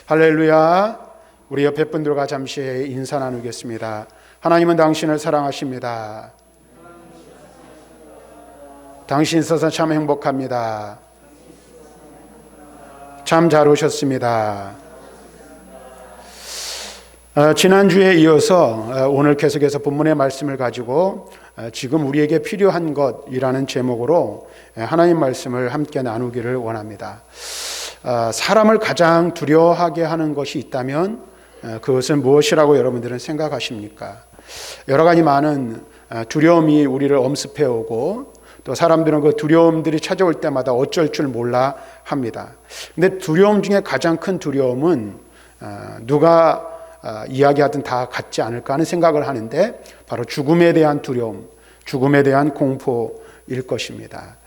할렐루야. 우리 옆에 분들과 잠시 인사 나누겠습니다. 하나님은 당신을 사랑하십니다. 당신 있어서 참 행복합니다. 참 잘 오셨습니다. 지난주에 이어서 오늘 계속해서 본문의 말씀을 가지고 지금 우리에게 필요한 것이라는 제목으로 하나님 말씀을 함께 나누기를 원합니다. 사람을 가장 두려워하게 하는 것이 있다면 그것은 무엇이라고 여러분들은 생각하십니까? 여러 가지 많은 두려움이 우리를 엄습해 오고 또 사람들은 그 두려움들이 찾아올 때마다 어쩔 줄 몰라 합니다. 근데 두려움 중에 가장 큰 두려움은 누가 이야기하든 다 같지 않을까 하는 생각을 하는데 바로 죽음에 대한 두려움, 죽음에 대한 공포일 것입니다.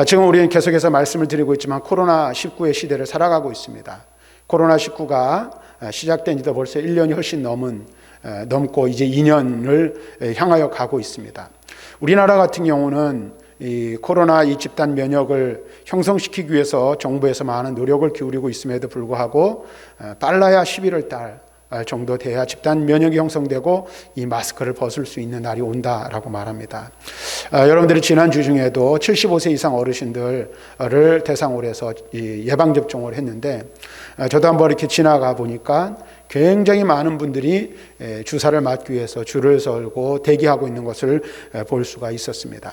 지금 우리는 계속해서 말씀을 드리고 있지만 코로나19의 시대를 살아가고 있습니다. 코로나19가 시작된 지도 벌써 1년이 훨씬 넘고 이제 2년을 향하여 가고 있습니다. 우리나라 같은 경우는 이 코로나 이 집단 면역을 형성시키기 위해서 정부에서 많은 노력을 기울이고 있음에도 불구하고 빨라야 11월 달 정도 돼야 집단 면역이 형성되고 이 마스크를 벗을 수 있는 날이 온다라고 말합니다. 여러분들이 지난주 중에도 75세 이상 어르신들을 대상으로 해서 예방접종을 했는데 저도 한번 이렇게 지나가 보니까 굉장히 많은 분들이 주사를 맞기 위해서 줄을 서고 대기하고 있는 것을 볼 수가 있었습니다.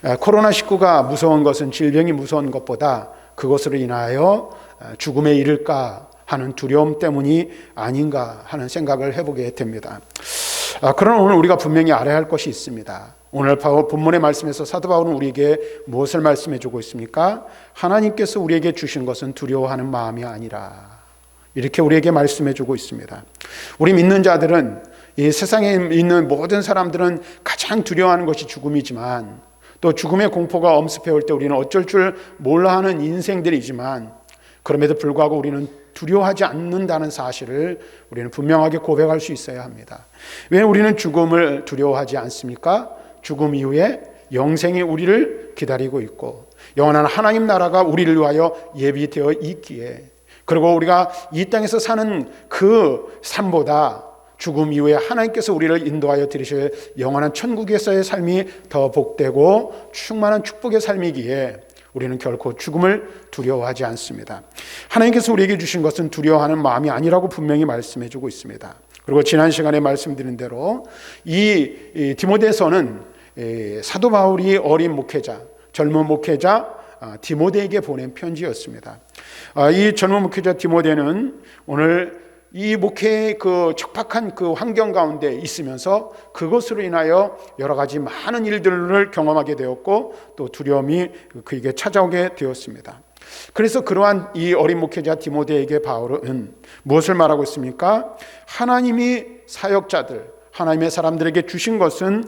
코로나19가 무서운 것은 질병이 무서운 것보다 그것으로 인하여 죽음에 이를까 하는 두려움 때문이 아닌가 하는 생각을 해보게 됩니다. 그러나 오늘 우리가 분명히 알아야 할 것이 있습니다. 오늘 본문의 말씀에서 사도 바울은 우리에게 무엇을 말씀해 주고 있습니까? 하나님께서 우리에게 주신 것은 두려워하는 마음이 아니라 이렇게 우리에게 말씀해 주고 있습니다. 우리 믿는 자들은 이 세상에 있는 모든 사람들은 가장 두려워하는 것이 죽음이지만 또 죽음의 공포가 엄습해 올 때 우리는 어쩔 줄 몰라 하는 인생들이지만 그럼에도 불구하고 우리는 두려워하지 않는다는 사실을 우리는 분명하게 고백할 수 있어야 합니다. 왜 우리는 죽음을 두려워하지 않습니까? 죽음 이후에 영생이 우리를 기다리고 있고 영원한 하나님 나라가 우리를 위하여 예비되어 있기에 그리고 우리가 이 땅에서 사는 그 삶보다 죽음 이후에 하나님께서 우리를 인도하여 드리실 영원한 천국에서의 삶이 더 복되고 충만한 축복의 삶이기에 우리는 결코 죽음을 두려워하지 않습니다. 하나님께서 우리에게 주신 것은 두려워하는 마음이 아니라고 분명히 말씀해 주고 있습니다. 그리고 지난 시간에 말씀드린 대로 이 디모데서는 사도 바울이 어린 목회자, 젊은 목회자 디모데에게 보낸 편지였습니다. 이 젊은 목회자 디모데는 오늘 이 목회의 그 척박한 그 환경 가운데 있으면서 그것으로 인하여 여러 가지 많은 일들을 경험하게 되었고 또 두려움이 그에게 찾아오게 되었습니다. 그래서 그러한 이 어린 목회자 디모데에게 바울은 무엇을 말하고 있습니까? 하나님이 사역자들, 하나님의 사람들에게 주신 것은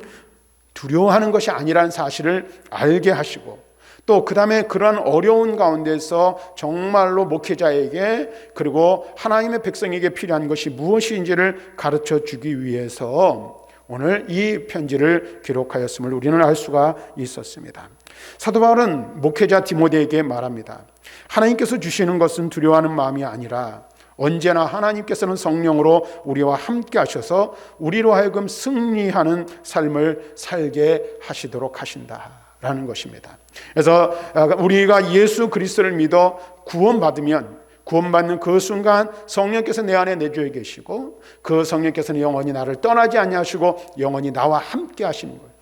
두려워하는 것이 아니라는 사실을 알게 하시고 또 그 다음에 그런 어려운 가운데서 정말로 목회자에게 그리고 하나님의 백성에게 필요한 것이 무엇인지를 가르쳐 주기 위해서 오늘 이 편지를 기록하였음을 우리는 알 수가 있었습니다. 사도 바울은 목회자 디모데에게 말합니다. 하나님께서 주시는 것은 두려워하는 마음이 아니라 언제나 하나님께서는 성령으로 우리와 함께 하셔서 우리로 하여금 승리하는 삶을 살게 하시도록 하신다 라는 것입니다. 그래서 우리가 예수 그리스도를 믿어 구원받는 그 순간 성령께서 내 안에 내주어 계시고 그 성령께서는 영원히 나를 떠나지 아니하시고 영원히 나와 함께 하시는 거예요.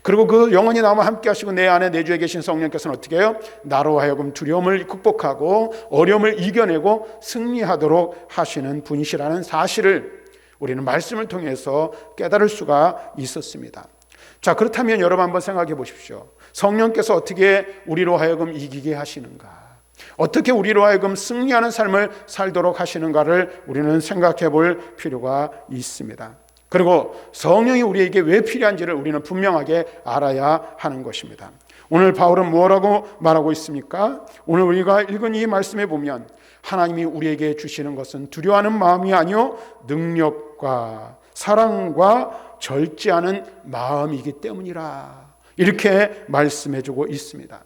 그리고 그 영원히 나와 함께 하시고 내 안에 내주어 계신 성령께서는 어떻게 해요? 나로 하여금 두려움을 극복하고 어려움을 이겨내고 승리하도록 하시는 분이시라는 사실을 우리는 말씀을 통해서 깨달을 수가 있었습니다. 자, 그렇다면 여러분 한번 생각해 보십시오. 성령께서 어떻게 우리로 하여금 이기게 하시는가? 어떻게 우리로 하여금 승리하는 삶을 살도록 하시는가를 우리는 생각해 볼 필요가 있습니다. 그리고 성령이 우리에게 왜 필요한지를 우리는 분명하게 알아야 하는 것입니다. 오늘 바울은 뭐라고 말하고 있습니까? 오늘 우리가 읽은 이 말씀에 보면 하나님이 우리에게 주시는 것은 두려워하는 마음이 아니요 능력과 사랑과 절제하는 마음이기 때문이라 이렇게 말씀해주고 있습니다.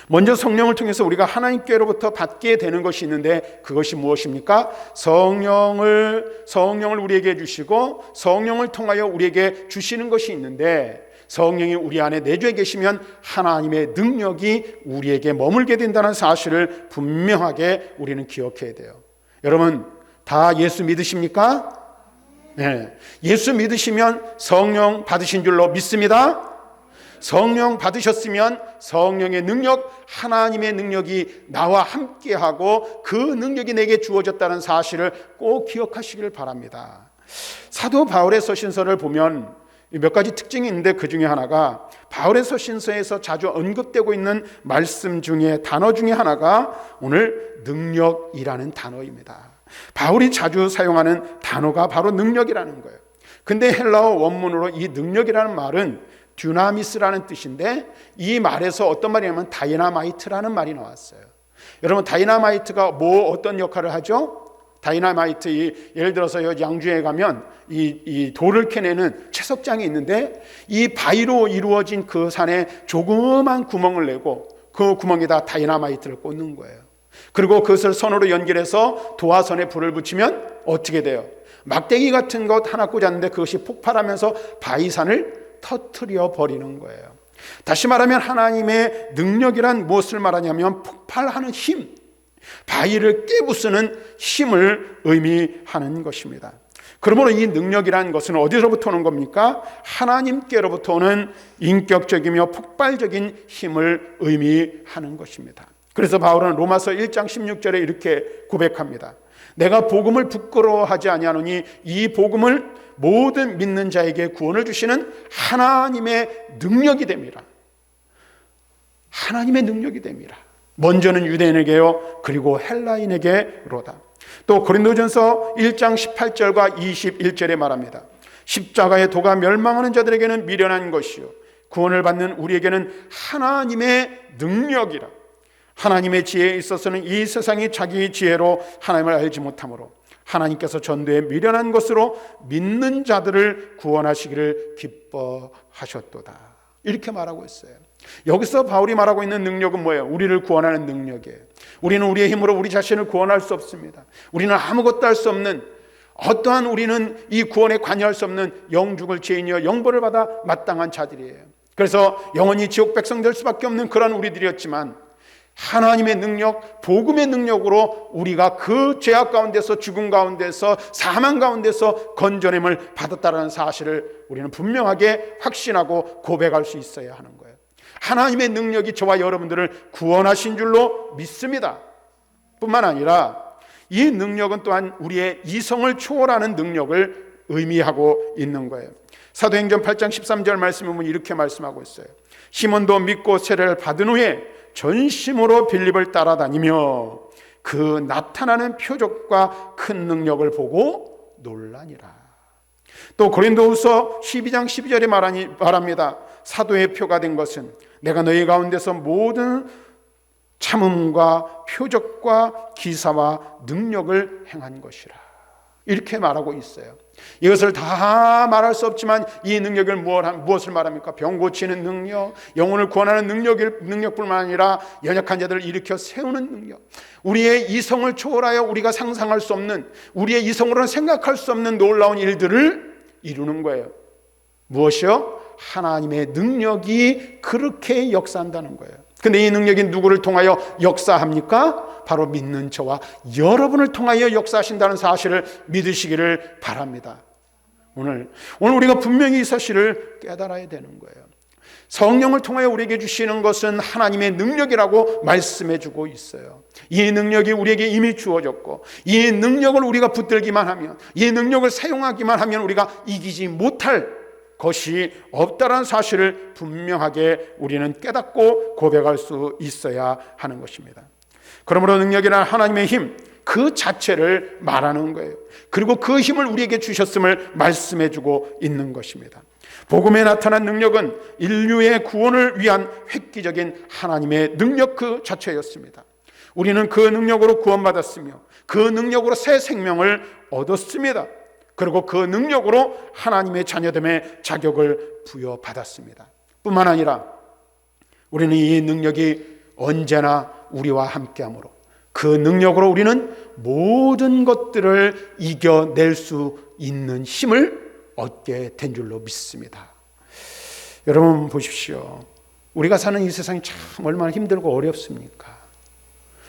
먼저 성령을 통해서 우리가 하나님께로부터 받게 되는 것이 있는데 그것이 무엇입니까? 성령을 우리에게 주시고 성령을 통하여 우리에게 주시는 것이 있는데, 성령이 우리 안에 내주에 계시면 하나님의 능력이 우리에게 머물게 된다는 사실을 분명하게 우리는 기억해야 돼요. 여러분 다 예수 믿으십니까? 네. 예수 믿으시면 성령 받으신 줄로 믿습니다. 성령 받으셨으면 성령의 능력, 하나님의 능력이 나와 함께하고 그 능력이 내게 주어졌다는 사실을 꼭 기억하시길 바랍니다. 사도 바울의 서신서를 보면 몇 가지 특징이 있는데 그 중에 하나가, 바울의 서신서에서 자주 언급되고 있는 말씀 중에 단어 중에 하나가 오늘 능력이라는 단어입니다. 바울이 자주 사용하는 단어가 바로 능력이라는 거예요. 근데 헬라어 원문으로 이 능력이라는 말은 듀나미스라는 뜻인데, 이 말에서 어떤 말이냐면 다이나마이트라는 말이 나왔어요. 여러분 다이나마이트가 어떤 역할을 하죠? 다이나마이트, 예를 들어서 양주에 가면 이 돌을 캐내는 채석장이 있는데, 이 바위로 이루어진 그 산에 조그만 구멍을 내고 그 구멍에다 다이나마이트를 꽂는 거예요. 그리고 그것을 선으로 연결해서 도화선에 불을 붙이면 어떻게 돼요? 막대기 같은 것 하나 꽂았는데 그것이 폭발하면서 바위산을 터뜨려 버리는 거예요. 다시 말하면 하나님의 능력이란 무엇을 말하냐면 폭발하는 힘, 바위를 깨부수는 힘을 의미하는 것입니다. 그러므로 이 능력이라는 것은 어디서부터 오는 겁니까? 하나님께로부터 오는 인격적이며 폭발적인 힘을 의미하는 것입니다. 그래서 바울은 로마서 1장 16절에 이렇게 고백합니다. 내가 복음을 부끄러워하지 아니하노니 이 복음을 모든 믿는 자에게 구원을 주시는 하나님의 능력이 됨이라. 하나님의 능력이 됨이라. 먼저는 유대인에게요, 그리고 헬라인에게로다. 또 고린도전서 1장 18절과 21절에 말합니다. 십자가의 도가 멸망하는 자들에게는 미련한 것이요 구원을 받는 우리에게는 하나님의 능력이라. 하나님의 지혜에 있어서는 이 세상이 자기 지혜로 하나님을 알지 못하므로 하나님께서 전도에 미련한 것으로 믿는 자들을 구원하시기를 기뻐하셨도다. 이렇게 말하고 있어요. 여기서 바울이 말하고 있는 능력은 뭐예요? 우리를 구원하는 능력이에요. 우리는 우리의 힘으로 우리 자신을 구원할 수 없습니다. 우리는 아무것도 할 수 없는, 어떠한 우리는 이 구원에 관여할 수 없는 영죽을 죄인이여 영벌을 받아 마땅한 자들이에요. 그래서 영원히 지옥 백성 될 수밖에 없는 그런 우리들이었지만 하나님의 능력, 복음의 능력으로 우리가 그 죄악 가운데서, 죽음 가운데서, 사망 가운데서 건져냄을 받았다는 사실을 우리는 분명하게 확신하고 고백할 수 있어야 하는 거예요. 하나님의 능력이 저와 여러분들을 구원하신 줄로 믿습니다. 뿐만 아니라 이 능력은 또한 우리의 이성을 초월하는 능력을 의미하고 있는 거예요. 사도행전 8장 13절 말씀에 보면 이렇게 말씀하고 있어요. 시몬도 믿고 세례를 받은 후에 전심으로 빌립을 따라다니며 그 나타나는 표적과 큰 능력을 보고 놀라니라. 또 고린도후서 12장 12절에 말합니다. 사도의 표가 된 것은 내가 너희 가운데서 모든 참음과 표적과 기사와 능력을 행한 것이라. 이렇게 말하고 있어요. 이것을 다 말할 수 없지만 이 능력을 무엇을 말합니까? 병 고치는 능력, 영혼을 구원하는 능력뿐만 아니라 연약한 자들을 일으켜 세우는 능력, 우리의 이성을 초월하여 우리가 상상할 수 없는, 우리의 이성으로는 생각할 수 없는 놀라운 일들을 이루는 거예요. 무엇이요? 하나님의 능력이 그렇게 역사한다는 거예요. 근데 이 능력이 누구를 통하여 역사합니까? 바로 믿는 저와 여러분을 통하여 역사하신다는 사실을 믿으시기를 바랍니다. 오늘 우리가 분명히 이 사실을 깨달아야 되는 거예요. 성령을 통하여 우리에게 주시는 것은 하나님의 능력이라고 말씀해주고 있어요. 이 능력이 우리에게 이미 주어졌고, 이 능력을 우리가 붙들기만 하면, 이 능력을 사용하기만 하면 우리가 이기지 못할 것이 없다는 사실을 분명하게 우리는 깨닫고 고백할 수 있어야 하는 것입니다. 그러므로 능력이란 하나님의 힘 그 자체를 말하는 거예요. 그리고 그 힘을 우리에게 주셨음을 말씀해주고 있는 것입니다. 복음에 나타난 능력은 인류의 구원을 위한 획기적인 하나님의 능력 그 자체였습니다. 우리는 그 능력으로 구원받았으며 그 능력으로 새 생명을 얻었습니다. 그리고 그 능력으로 하나님의 자녀됨의 자격을 부여받았습니다. 뿐만 아니라 우리는 이 능력이 언제나 우리와 함께하므로 그 능력으로 우리는 모든 것들을 이겨낼 수 있는 힘을 얻게 된 줄로 믿습니다. 여러분 보십시오. 우리가 사는 이 세상이 참 얼마나 힘들고 어렵습니까?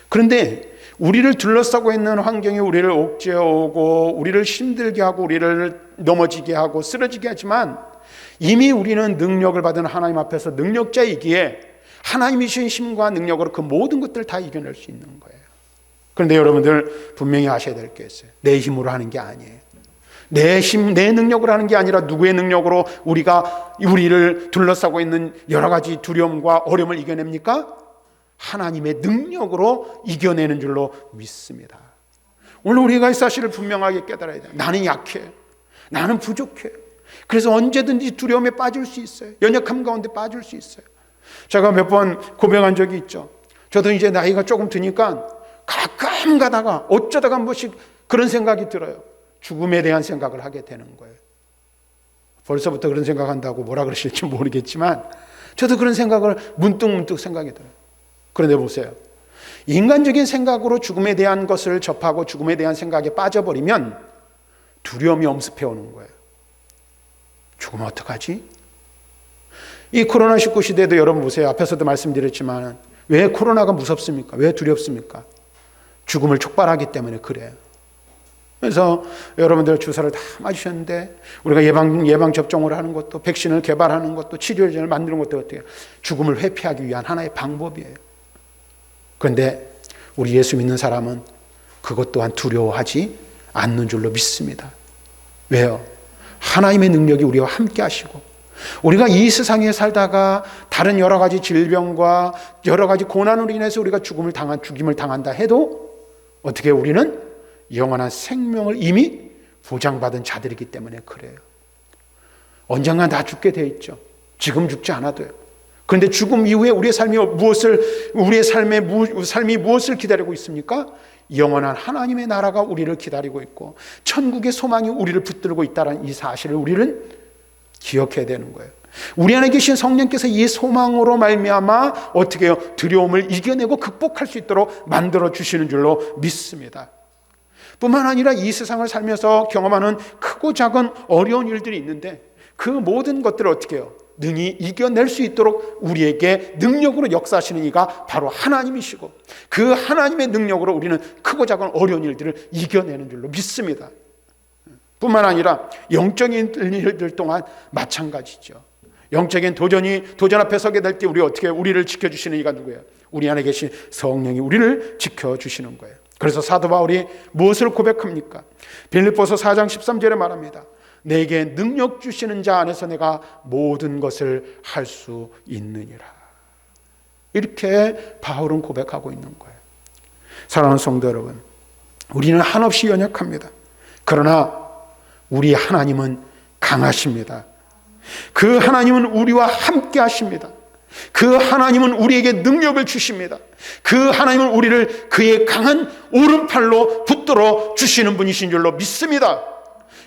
그런데 우리를 둘러싸고 있는 환경이 우리를 옥죄어오고 우리를 힘들게 하고 우리를 넘어지게 하고 쓰러지게 하지만 이미 우리는 능력을 받은 하나님 앞에서 능력자이기에 하나님이 주신 힘과 능력으로 그 모든 것들을 다 이겨낼 수 있는 거예요. 그런데 여러분들 분명히 아셔야 될 게 있어요. 내 힘으로 하는 게 아니에요. 내 힘, 내 능력으로 하는 게 아니라 누구의 능력으로 우리가 우리를 둘러싸고 있는 여러 가지 두려움과 어려움을 이겨냅니까? 하나님의 능력으로 이겨내는 줄로 믿습니다. 오늘 우리가 이 사실을 분명하게 깨달아야 돼요. 나는 약해. 나는 부족해. 그래서 언제든지 두려움에 빠질 수 있어요. 연약함 가운데 빠질 수 있어요. 제가 몇 번 고백한 적이 있죠. 저도 이제 나이가 조금 드니까 가끔 가다가 어쩌다가 한 번씩 그런 생각이 들어요. 죽음에 대한 생각을 하게 되는 거예요. 벌써부터 그런 생각한다고 뭐라 그러실지 모르겠지만 저도 그런 생각을 문득 생각이 들어요. 그런데 보세요. 인간적인 생각으로 죽음에 대한 것을 접하고 죽음에 대한 생각에 빠져버리면 두려움이 엄습해 오는 거예요. 죽으면 어떡하지? 이 코로나19 시대도 여러분 보세요. 앞에서도 말씀드렸지만 왜 코로나가 무섭습니까? 왜 두렵습니까? 죽음을 촉발하기 때문에 그래요. 그래서 여러분들 주사를 다 맞으셨는데 우리가 예방 접종을 하는 것도 백신을 개발하는 것도 치료제를 만드는 것도 어때요? 죽음을 회피하기 위한 하나의 방법이에요. 그런데 우리 예수 믿는 사람은 그것 또한 두려워하지 않는 줄로 믿습니다. 왜요? 하나님의 능력이 우리와 함께 하시고 우리가 이 세상에 살다가 다른 여러 가지 질병과 여러 가지 고난으로 인해서 우리가 죽임을 당한다 해도 어떻게 우리는 영원한 생명을 이미 보장받은 자들이기 때문에 그래요. 언젠가 다 죽게 돼 있죠. 지금 죽지 않아도요. 그런데 죽음 이후에 우리의 삶이 무엇을 기다리고 있습니까? 영원한 하나님의 나라가 우리를 기다리고 있고 천국의 소망이 우리를 붙들고 있다는 이 사실을 우리는 기억해야 되는 거예요. 우리 안에 계신 성령께서 이 소망으로 말미암아 어떻게 해요? 두려움을 이겨내고 극복할 수 있도록 만들어 주시는 줄로 믿습니다. 뿐만 아니라 이 세상을 살면서 경험하는 크고 작은 어려운 일들이 있는데 그 모든 것들을 어떻게 해요? 능히 이겨낼 수 있도록 우리에게 능력으로 역사하시는 이가 바로 하나님이시고 그 하나님의 능력으로 우리는 크고 작은 어려운 일들을 이겨내는 줄로 믿습니다. 뿐만 아니라 영적인 일들 동안 마찬가지죠. 영적인 도전 앞에 서게 될 때 우리를 지켜주시는 이가 누구예요? 우리 안에 계신 성령이 우리를 지켜주시는 거예요. 그래서 사도 바울이 무엇을 고백합니까? 빌립보서 4장 13절에 말합니다. 내게 능력 주시는 자 안에서 내가 모든 것을 할 수 있느니라. 이렇게 바울은 고백하고 있는 거예요. 사랑하는 성도 여러분, 우리는 한없이 연약합니다. 그러나 우리 하나님은 강하십니다. 그 하나님은 우리와 함께 하십니다. 그 하나님은 우리에게 능력을 주십니다. 그 하나님은 우리를 그의 강한 오른팔로 붙들어 주시는 분이신 줄로 믿습니다.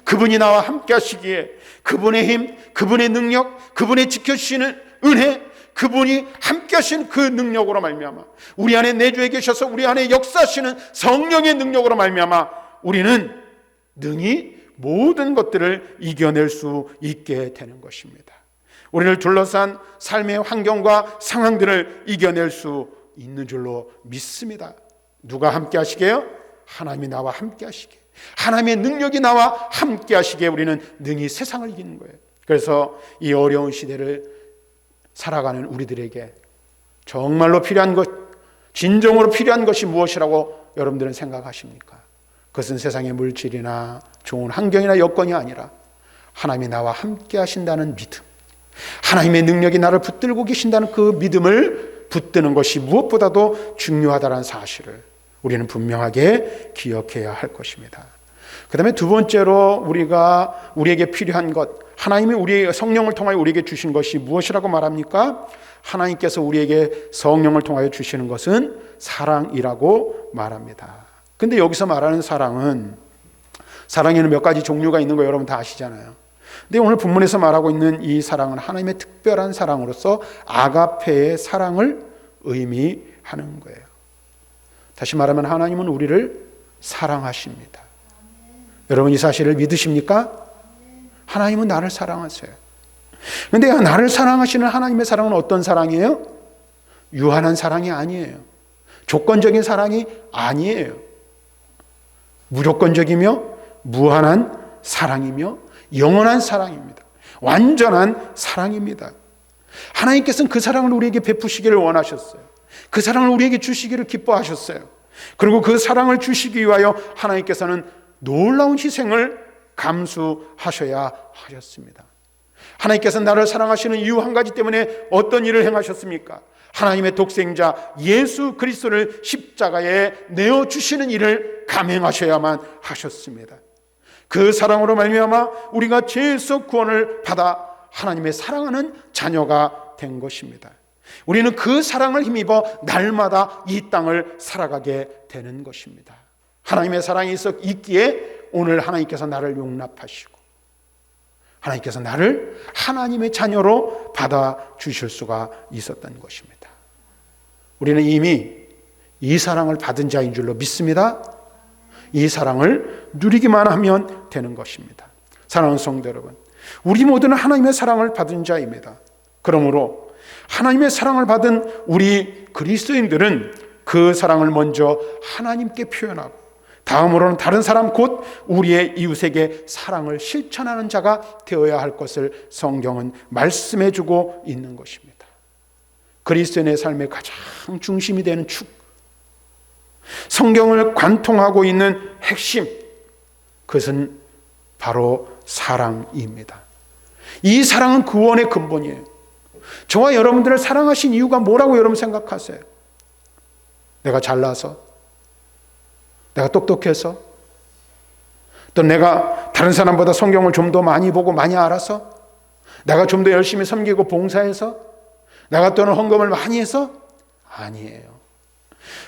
그분이 나와 함께 하시기에 그분의 힘, 그분의 능력, 그분의 지켜주시는 은혜, 그분이 함께 하신 그 능력으로 말미암아 우리 안에 내주에 계셔서 우리 안에 역사하시는 성령의 능력으로 말미암아 우리는 능히 모든 것들을 이겨낼 수 있게 되는 것입니다. 우리를 둘러싼 삶의 환경과 상황들을 이겨낼 수 있는 줄로 믿습니다. 누가 함께 하시게요? 하나님이 나와 함께 하시게. 하나님의 능력이 나와 함께 하시기에 우리는 능히 세상을 이기는 거예요. 그래서 이 어려운 시대를 살아가는 우리들에게 정말로 필요한 것, 진정으로 필요한 것이 무엇이라고 여러분들은 생각하십니까? 그것은 세상의 물질이나 좋은 환경이나 여건이 아니라 하나님이 나와 함께 하신다는 믿음, 하나님의 능력이 나를 붙들고 계신다는 그 믿음을 붙드는 것이 무엇보다도 중요하다는 사실을 우리는 분명하게 기억해야 할 것입니다. 그 다음에 두 번째로 우리에게 필요한 것, 하나님이 우리의 성령을 통하여 우리에게 주신 것이 무엇이라고 말합니까? 하나님께서 우리에게 성령을 통하여 주시는 것은 사랑이라고 말합니다. 근데 여기서 말하는 사랑에는 몇 가지 종류가 있는 거 여러분 다 아시잖아요. 근데 오늘 본문에서 말하고 있는 이 사랑은 하나님의 특별한 사랑으로서 아가페의 사랑을 의미합니다. 하는 거예요. 다시 말하면 하나님은 우리를 사랑하십니다. 여러분 이 사실을 믿으십니까? 하나님은 나를 사랑하세요. 그런데 나를 사랑하시는 하나님의 사랑은 어떤 사랑이에요? 유한한 사랑이 아니에요. 조건적인 사랑이 아니에요. 무조건적이며 무한한 사랑이며 영원한 사랑입니다. 완전한 사랑입니다. 하나님께서는 그 사랑을 우리에게 베푸시기를 원하셨어요. 그 사랑을 우리에게 주시기를 기뻐하셨어요. 그리고 그 사랑을 주시기 위하여 하나님께서는 놀라운 희생을 감수하셔야 하셨습니다. 하나님께서 나를 사랑하시는 이유 한 가지 때문에 어떤 일을 행하셨습니까? 하나님의 독생자 예수 그리스도를 십자가에 내어주시는 일을 감행하셔야만 하셨습니다. 그 사랑으로 말미암아 우리가 죄에서 구원을 받아 하나님의 사랑하는 자녀가 된 것입니다. 우리는 그 사랑을 힘입어 날마다 이 땅을 살아가게 되는 것입니다. 하나님의 사랑이 있기에 오늘 하나님께서 나를 용납하시고 하나님께서 나를 하나님의 자녀로 받아주실 수가 있었던 것입니다. 우리는 이미 이 사랑을 받은 자인 줄로 믿습니다. 이 사랑을 누리기만 하면 되는 것입니다. 사랑하는 성도 여러분, 우리 모두는 하나님의 사랑을 받은 자입니다. 그러므로 하나님의 사랑을 받은 우리 그리스도인들은 그 사랑을 먼저 하나님께 표현하고 다음으로는 다른 사람 곧 우리의 이웃에게 사랑을 실천하는 자가 되어야 할 것을 성경은 말씀해 주고 있는 것입니다. 그리스도인의 삶의 가장 중심이 되는 축, 성경을 관통하고 있는 핵심, 그것은 바로 사랑입니다. 이 사랑은 구원의 근본이에요. 저와 여러분들을 사랑하신 이유가 뭐라고 여러분 생각하세요? 내가 잘나서? 내가 똑똑해서? 또 내가 다른 사람보다 성경을 좀 더 많이 보고 많이 알아서? 내가 좀 더 열심히 섬기고 봉사해서? 내가 또는 헌금을 많이 해서? 아니에요.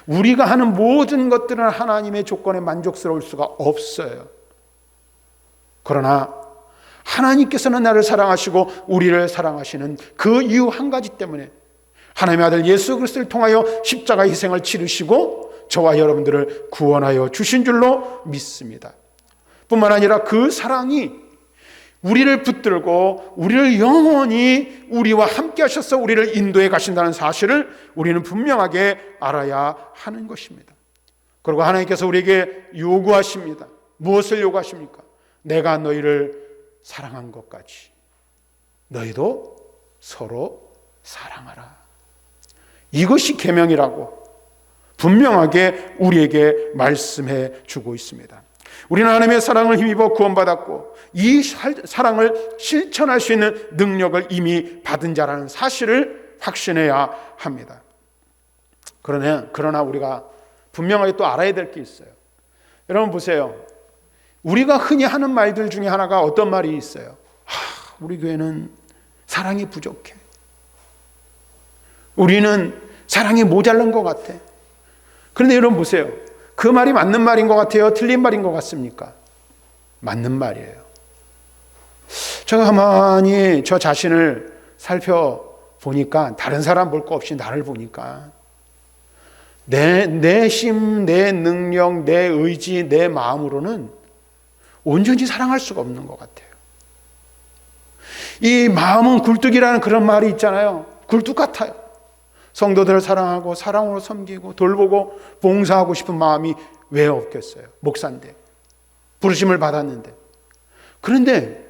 우리가 하는 모든 것들은 하나님의 조건에 만족스러울 수가 없어요. 그러나 하나님께서는 나를 사랑하시고 우리를 사랑하시는 그 이유 한 가지 때문에 하나님의 아들 예수 그리스도를 통하여 십자가 희생을 치르시고 저와 여러분들을 구원하여 주신 줄로 믿습니다. 뿐만 아니라 그 사랑이 우리를 붙들고 우리를 영원히 우리와 함께 하셔서 우리를 인도해 가신다는 사실을 우리는 분명하게 알아야 하는 것입니다. 그리고 하나님께서 우리에게 요구하십니다. 무엇을 요구하십니까? 내가 너희를 사랑한 것까지 너희도 서로 사랑하라. 이것이 계명이라고 분명하게 우리에게 말씀해 주고 있습니다. 우리는 하나님의 사랑을 힘입어 구원받았고 이 사랑을 실천할 수 있는 능력을 이미 받은 자라는 사실을 확신해야 합니다. 그러나 우리가 분명하게 또 알아야 될 게 있어요. 여러분 보세요. 우리가 흔히 하는 말들 중에 하나가 어떤 말이 있어요? 우리 교회는 사랑이 부족해. 우리는 사랑이 모자란 것 같아. 그런데 여러분 보세요. 그 말이 맞는 말인 것 같아요? 틀린 말인 것 같습니까? 맞는 말이에요. 제가 가만히 저 자신을 살펴보니까 다른 사람 볼 거 없이 나를 보니까 내 힘, 내 능력, 내 의지, 내 마음으로는 온전히 사랑할 수가 없는 것 같아요. 이 마음은 굴뚝이라는 그런 말이 있잖아요. 굴뚝 같아요. 성도들을 사랑하고 사랑으로 섬기고 돌보고 봉사하고 싶은 마음이 왜 없겠어요? 목사인데 부르심을 받았는데. 그런데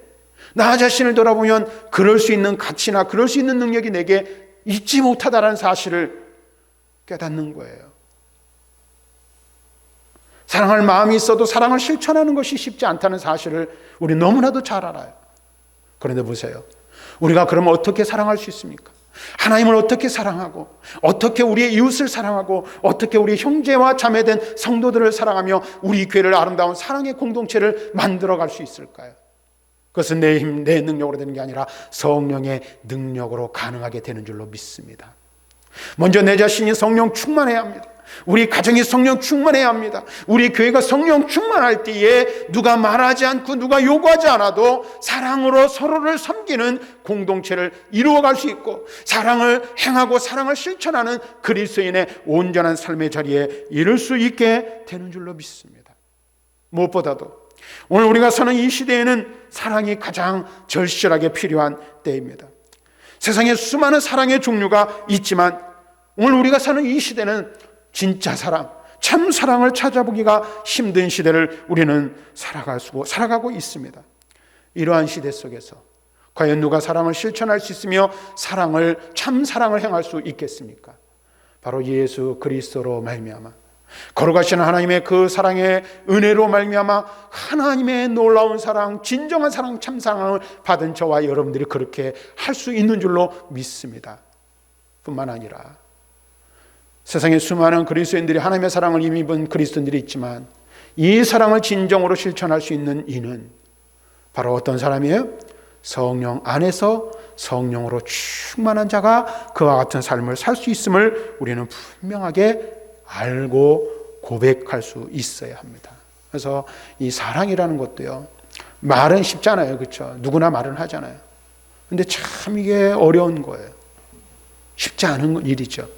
나 자신을 돌아보면 그럴 수 있는 가치나 그럴 수 있는 능력이 내게 있지 못하다라는 사실을 깨닫는 거예요. 사랑할 마음이 있어도 사랑을 실천하는 것이 쉽지 않다는 사실을 우리 너무나도 잘 알아요. 그런데 보세요. 우리가 그러면 어떻게 사랑할 수 있습니까? 하나님을 어떻게 사랑하고 어떻게 우리의 이웃을 사랑하고 어떻게 우리 형제와 자매된 성도들을 사랑하며 우리 교회를 아름다운 사랑의 공동체를 만들어갈 수 있을까요? 그것은 내 힘, 내 능력으로 되는 게 아니라 성령의 능력으로 가능하게 되는 줄로 믿습니다. 먼저 내 자신이 성령 충만해야 합니다. 우리 가정이 성령 충만해야 합니다. 우리 교회가 성령 충만할 때에 누가 말하지 않고 누가 요구하지 않아도 사랑으로 서로를 섬기는 섬기는 공동체를 이루어갈 수 있고 사랑을 행하고 사랑을 실천하는 그리스도인의 온전한 삶의 자리에 이를 수 있게 되는 줄로 믿습니다. 무엇보다도 오늘 우리가 사는 이 시대에는 사랑이 가장 절실하게 필요한 때입니다. 세상에 수많은 사랑의 종류가 있지만 오늘 우리가 사는 이 시대는 진짜 사랑, 참 사랑을 찾아보기가 힘든 시대를 우리는 살아가고 있습니다. 이러한 시대 속에서 과연 누가 사랑을 실천할 수 있으며 참 사랑을 행할 수 있겠습니까? 바로 예수 그리스도로 말미암아 걸어가시는 하나님의 그 사랑의 은혜로 말미암아 하나님의 놀라운 사랑, 진정한 사랑, 참 사랑을 받은 저와 여러분들이 그렇게 할 수 있는 줄로 믿습니다. 뿐만 아니라 세상에 수많은 그리스도인들이 하나님의 사랑을 이미 입은 그리스도인들이 있지만 이 사랑을 진정으로 실천할 수 있는 이는 바로 어떤 사람이에요? 성령 안에서 성령으로 충만한 자가 그와 같은 삶을 살 수 있음을 우리는 분명하게 알고 고백할 수 있어야 합니다. 그래서 이 사랑이라는 것도요, 말은 쉽잖아요. 그렇죠? 누구나 말은 하잖아요. 근데 참 이게 어려운 거예요. 쉽지 않은 일이죠.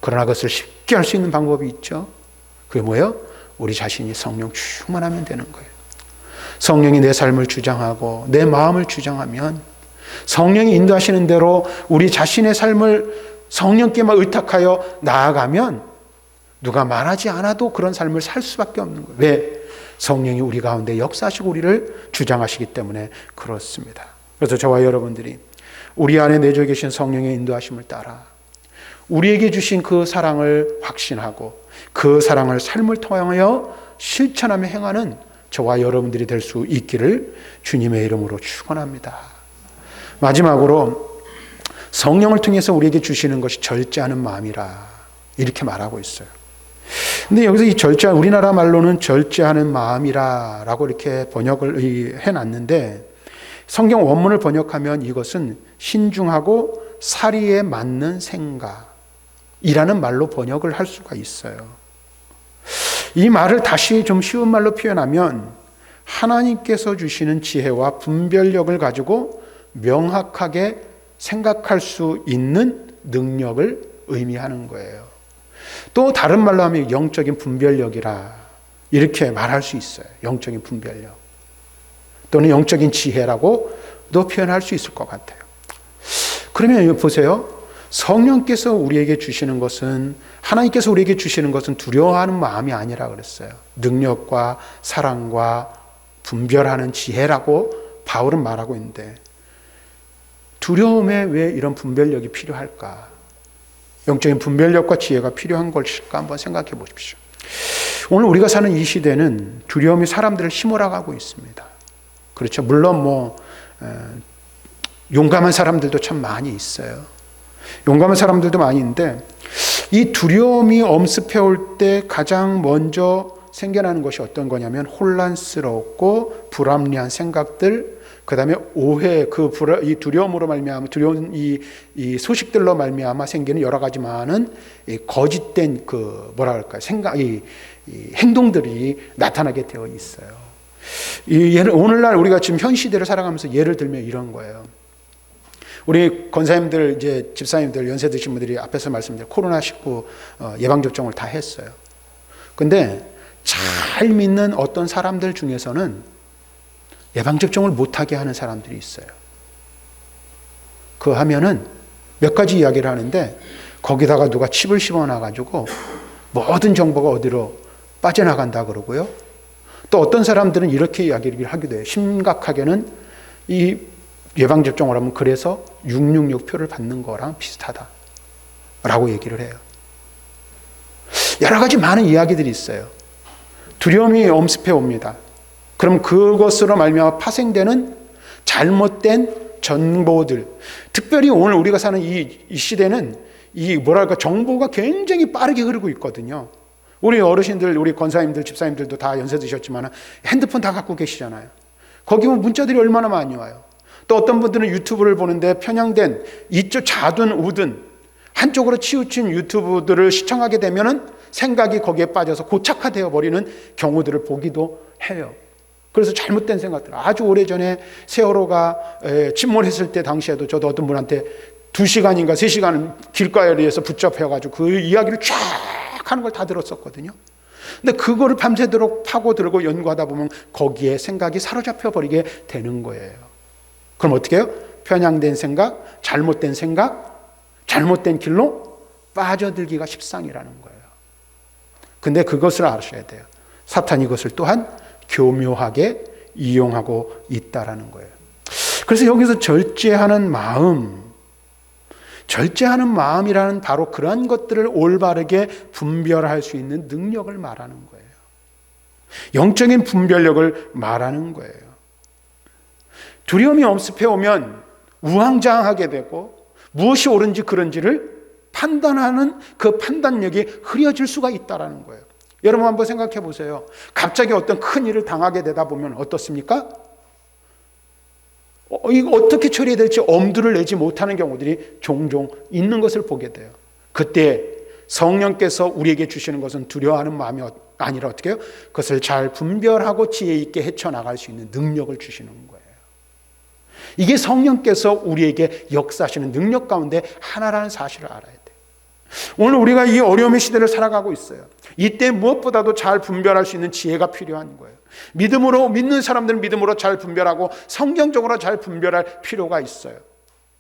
그러나 그것을 쉽게 할 수 있는 방법이 있죠. 그게 뭐예요? 우리 자신이 성령 충만하면 되는 거예요. 성령이 내 삶을 주장하고 내 마음을 주장하면 성령이 인도하시는 대로 우리 자신의 삶을 성령께만 의탁하여 나아가면 누가 말하지 않아도 그런 삶을 살 수밖에 없는 거예요. 왜? 성령이 우리 가운데 역사하시고 우리를 주장하시기 때문에 그렇습니다. 그래서 저와 여러분들이 우리 안에 내주어 계신 성령의 인도하심을 따라 우리에게 주신 그 사랑을 확신하고 그 사랑을 삶을 통하여 실천하며 행하는 저와 여러분들이 될 수 있기를 주님의 이름으로 축원합니다. 마지막으로 성령을 통해서 우리에게 주시는 것이 절제하는 마음이라 이렇게 말하고 있어요. 근데 여기서 이 우리나라 말로는 절제하는 마음이라고 이렇게 번역을 해놨는데 성경 원문을 번역하면 이것은 신중하고 사리에 맞는 생각이라는 말로 번역을 할 수가 있어요. 이 말을 다시 좀 쉬운 말로 표현하면 하나님께서 주시는 지혜와 분별력을 가지고 명확하게 생각할 수 있는 능력을 의미하는 거예요. 또 다른 말로 하면 영적인 분별력이라 이렇게 말할 수 있어요. 영적인 분별력 또는 영적인 지혜라고도 표현할 수 있을 것 같아요. 그러면 보세요. 성령께서 우리에게 주시는 것은 하나님께서 우리에게 주시는 것은 두려워하는 마음이 아니라 그랬어요. 능력과 사랑과 분별하는 지혜라고 바울은 말하고 있는데 두려움에 왜 이런 분별력이 필요할까? 영적인 분별력과 지혜가 필요한 것일까 한번 생각해 보십시오. 오늘 우리가 사는 이 시대는 두려움이 사람들을 힘몰아가고 있습니다. 그렇죠. 물론 용감한 사람들도 참 많이 있어요. 용감한 사람들도 많이 있는데 이 두려움이 엄습해 올 때 가장 먼저 생겨나는 것이 어떤 거냐면 혼란스럽고 불합리한 생각들, 그 다음에 오해, 이 두려움으로 말미암아 두려운 이 소식들로 말미암아 생기는 여러 가지 많은 거짓된 이 행동들이 나타나게 되어 있어요. 오늘날 우리가 지금 현 시대를 살아가면서 예를 들면 이런 거예요. 우리 권사님들, 이제 집사님들, 연세 드신 분들이 앞에서 말씀드린 코로나19 예방접종을 다 했어요. 근데 잘 믿는 어떤 사람들 중에서는 예방접종을 못하게 하는 사람들이 있어요. 하면은 몇 가지 이야기를 하는데 거기다가 누가 칩을 씹어놔가지고 모든 정보가 어디로 빠져나간다 그러고요. 또 어떤 사람들은 이렇게 이야기를 하기도 해요. 심각하게는 이 예방접종을 하면 그래서 666표를 받는 거랑 비슷하다라고 얘기를 해요. 여러 가지 많은 이야기들이 있어요. 두려움이 엄습해 옵니다. 그럼 그것으로 말미암아 파생되는 잘못된 정보들, 특별히 오늘 우리가 사는 이 시대는 정보가 굉장히 빠르게 흐르고 있거든요. 우리 어르신들, 우리 권사님들, 집사님들도 다 연세 드셨지만 핸드폰 다 갖고 계시잖아요. 거기 보면 문자들이 얼마나 많이 와요. 또 어떤 분들은 유튜브를 보는데 편향된 이쪽 좌든 우든 한쪽으로 치우친 유튜브들을 시청하게 되면은 생각이 거기에 빠져서 고착화되어 버리는 경우들을 보기도 해요. 그래서 잘못된 생각들, 아주 오래전에 세월호가 침몰했을 때 당시에도 저도 어떤 분한테 2시간인가 3시간 길가에서 붙잡혀가지고 그 이야기를 쫙 하는 걸 다 들었었거든요. 근데 그거를 밤새도록 파고들고 연구하다 보면 거기에 생각이 사로잡혀 버리게 되는 거예요. 그럼 어떻게 해요? 편향된 생각, 잘못된 길로 빠져들기가 십상이라는 거예요. 근데 그것을 아셔야 돼요. 사탄이 이것을 또한 교묘하게 이용하고 있다라는 거예요. 그래서 여기서 절제하는 마음이라는 바로 그러한 것들을 올바르게 분별할 수 있는 능력을 말하는 거예요. 영적인 분별력을 말하는 거예요. 두려움이 엄습해오면 우왕좌왕하게 되고 무엇이 옳은지 그른지를 판단하는 그 판단력이 흐려질 수가 있다는 거예요. 여러분 한번 생각해 보세요. 갑자기 어떤 큰 일을 당하게 되다 보면 어떻습니까? 이거 어떻게 처리해야 될지 엄두를 내지 못하는 경우들이 종종 있는 것을 보게 돼요. 그때 성령께서 우리에게 주시는 것은 두려워하는 마음이 아니라 어떻게 해요? 그것을 잘 분별하고 지혜 있게 헤쳐나갈 수 있는 능력을 주시는 거예요. 이게 성령께서 우리에게 역사하시는 능력 가운데 하나라는 사실을 알아야 돼요. 오늘 우리가 이 어려움의 시대를 살아가고 있어요. 이때 무엇보다도 잘 분별할 수 있는 지혜가 필요한 거예요. 믿는 사람들은 믿음으로 잘 분별하고 성경적으로 잘 분별할 필요가 있어요.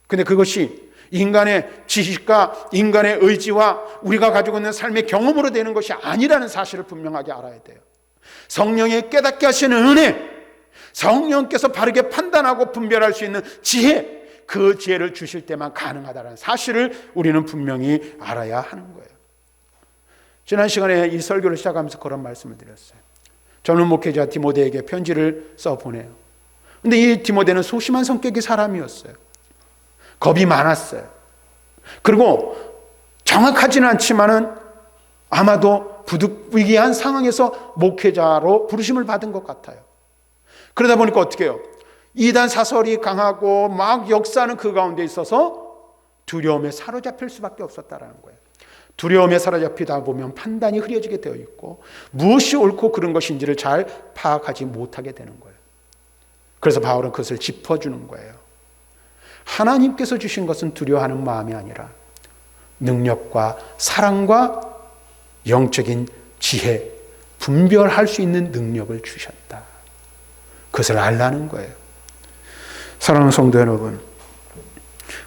근데 그것이 인간의 지식과 인간의 의지와 우리가 가지고 있는 삶의 경험으로 되는 것이 아니라는 사실을 분명하게 알아야 돼요. 성령의 깨닫게 하시는 은혜, 성령께서 바르게 판단하고 분별할 수 있는 지혜, 그 지혜를 주실 때만 가능하다는 사실을 우리는 분명히 알아야 하는 거예요. 지난 시간에 이 설교를 시작하면서 그런 말씀을 드렸어요. 젊은 목회자 디모데에게 편지를 써 보내요. 근데 이 디모데는 소심한 성격의 사람이었어요. 겁이 많았어요. 그리고 정확하지는 않지만은 아마도 부득이한 상황에서 목회자로 부르심을 받은 것 같아요. 그러다 보니까 어떻게 해요? 이단 사설이 강하고 막 역사하는 그 가운데 있어서 두려움에 사로잡힐 수밖에 없었다라는 거예요. 두려움에 사로잡히다 보면 판단이 흐려지게 되어 있고 무엇이 옳고 그른 것인지를 잘 파악하지 못하게 되는 거예요. 그래서 바울은 그것을 짚어주는 거예요. 하나님께서 주신 것은 두려워하는 마음이 아니라 능력과 사랑과 영적인 지혜, 분별할 수 있는 능력을 주셨다. 그것을 알라는 거예요. 사랑하는 성도 여러분,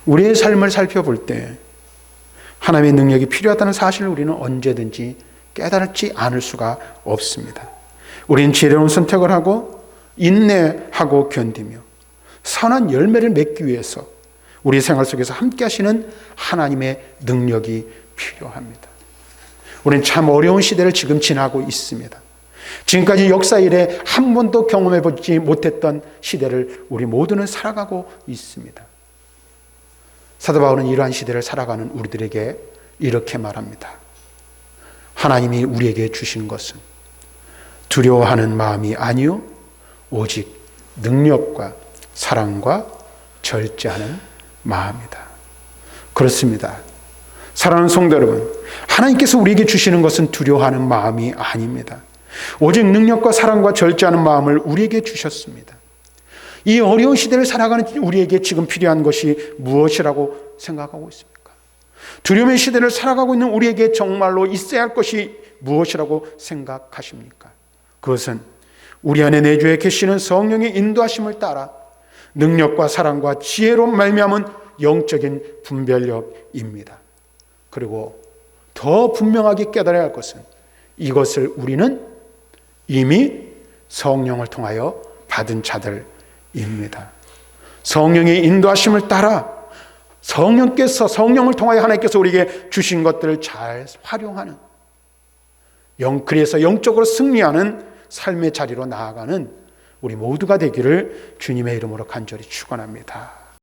우리의 삶을 살펴볼 때 하나님의 능력이 필요하다는 사실을 우리는 언제든지 깨달지 않을 수가 없습니다. 우리는 지혜로운 선택을 하고 인내하고 견디며 선한 열매를 맺기 위해서 우리 생활 속에서 함께 하시는 하나님의 능력이 필요합니다. 우리는 참 어려운 시대를 지금 지나고 있습니다. 지금까지 역사 이래 한 번도 경험해 보지 못했던 시대를 우리 모두는 살아가고 있습니다. 사도 바울은 이러한 시대를 살아가는 우리들에게 이렇게 말합니다. 하나님이 우리에게 주신 것은 두려워하는 마음이 아니요 오직 능력과 사랑과 절제하는 마음이다. 그렇습니다. 사랑하는 성도 여러분, 하나님께서 우리에게 주시는 것은 두려워하는 마음이 아닙니다. 오직 능력과 사랑과 절제하는 마음을 우리에게 주셨습니다. 이 어려운 시대를 살아가는 우리에게 지금 필요한 것이 무엇이라고 생각하고 있습니까? 두려움의 시대를 살아가고 있는 우리에게 정말로 있어야 할 것이 무엇이라고 생각하십니까? 그것은 우리 안에 내주에 계시는 성령의 인도하심을 따라 능력과 사랑과 지혜로 말미암은 영적인 분별력입니다. 그리고 더 분명하게 깨달아야 할 것은 이것을 우리는 이미 성령을 통하여 받은 자들입니다. 성령의 인도하심을 따라 성령을 통하여 하나님께서 우리에게 주신 것들을 잘 활용하는 그래서 영적으로 승리하는 삶의 자리로 나아가는 우리 모두가 되기를 주님의 이름으로 간절히 축원합니다.